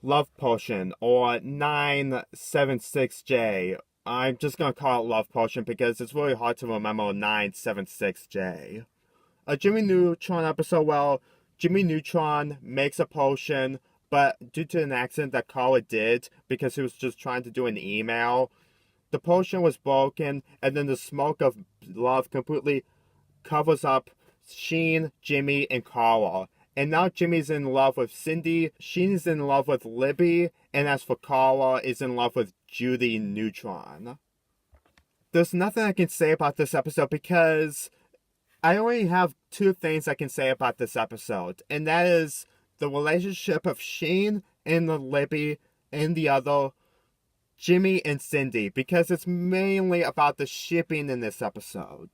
love potion, or 976J. I'm just gonna call it love potion because it's really hard to remember 976J. A Jimmy Neutron episode, well, Jimmy Neutron makes a potion, but due to an accident that Carla did, because he was just trying to do an email, the potion was broken, and then the smoke of love completely covers up Sheen, Jimmy, and Carla. And now Jimmy's in love with Cindy, Sheen is in love with Libby, and as for Carla, is in love with Judy Neutron. There's nothing I can say about this episode because I only have two things I can say about this episode, and that is the relationship of Sheen and Libby and the other Jimmy and Cindy, because it's mainly about the shipping in this episode.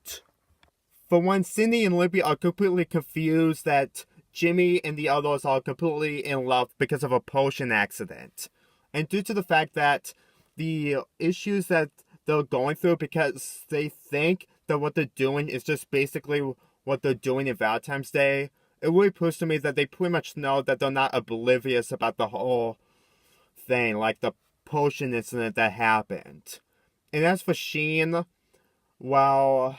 For one, Cindy and Libby are completely confused that Jimmy and the others are completely in love because of a potion accident. And due to the fact that the issues that they're going through, because they think that what they're doing is just basically what they're doing in Valentine's Day, it really proves to me that they pretty much know that they're not oblivious about the whole thing, like the potion incident that happened. And as for Sheen, well,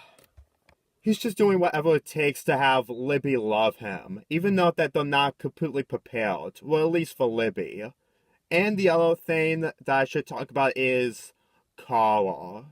he's just doing whatever it takes to have Libby love him, even though that they're not completely prepared, well, at least for Libby. And the other thing that I should talk about is Carla.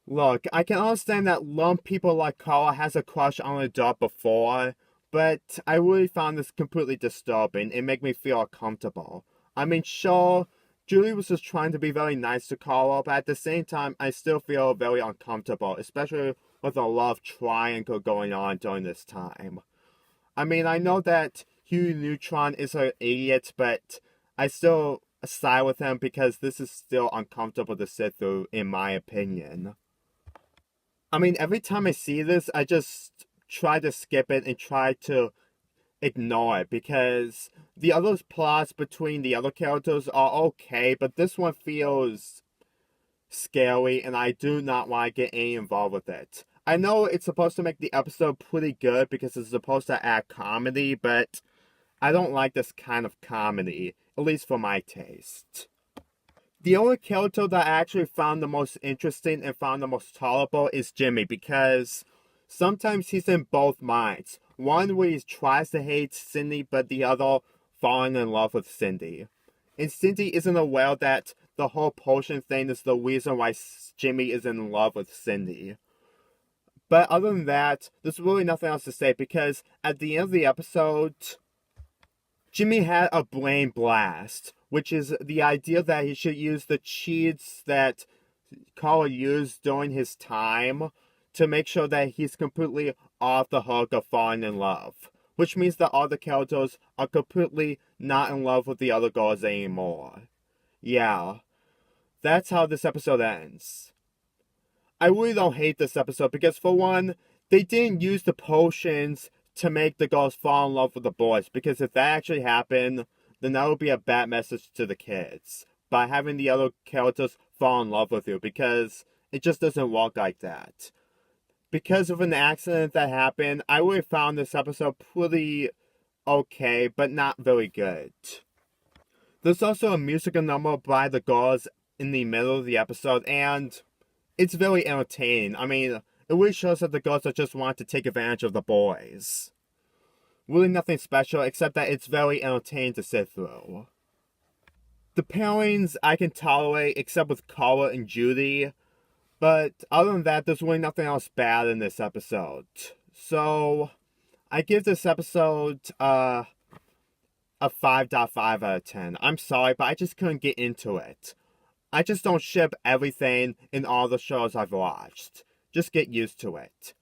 Look, I can understand that some people like Carla has a crush on an adult before, but I really found this completely disturbing. It made me feel uncomfortable. I mean, sure, Julie was just trying to be very nice to Carla, but at the same time, I still feel very uncomfortable, especially with a love triangle going on during this time. I mean, I know that Hugh Neutron is an idiot, but I still side with him because this is still uncomfortable to sit through, in my opinion. I mean, every time I see this, I just try to skip it and try to ignore it, because the other plots between the other characters are okay, but this one feels scary, and I do not want to get any involved with it. I know it's supposed to make the episode pretty good because it's supposed to add comedy, but I don't like this kind of comedy, at least for my taste. The only character that I actually found the most interesting and found the most tolerable is Jimmy, because sometimes he's in both minds. One where he tries to hate Cindy, but the other falling in love with Cindy. And Cindy isn't aware that the whole potion thing is the reason why Jimmy is in love with Cindy. But other than that, there's really nothing else to say, because at the end of the episode, Jimmy had a brain blast, which is the idea that he should use the cheats that Carla used during his time to make sure that he's completely off the hook of falling in love. Which means that all the characters are completely not in love with the other girls anymore. Yeah, that's how this episode ends. I really don't hate this episode because, for one, they didn't use the potions to make the girls fall in love with the boys, because if that actually happened, then that would be a bad message to the kids by having the other characters fall in love with you, because it just doesn't work like that. Because of an accident that happened, I really found this episode pretty okay, but not very good. There's also a musical number by the girls in the middle of the episode, and it's very entertaining. I mean, it really shows that the girls just want to take advantage of the boys. Really nothing special, except that it's very entertaining to sit through. The pairings I can tolerate, except with Carla and Judy. But other than that, there's really nothing else bad in this episode. So, I give this episode a 5.5 out of 10. I'm sorry, but I just couldn't get into it. I just don't ship everything in all the shows I've watched. Just get used to it.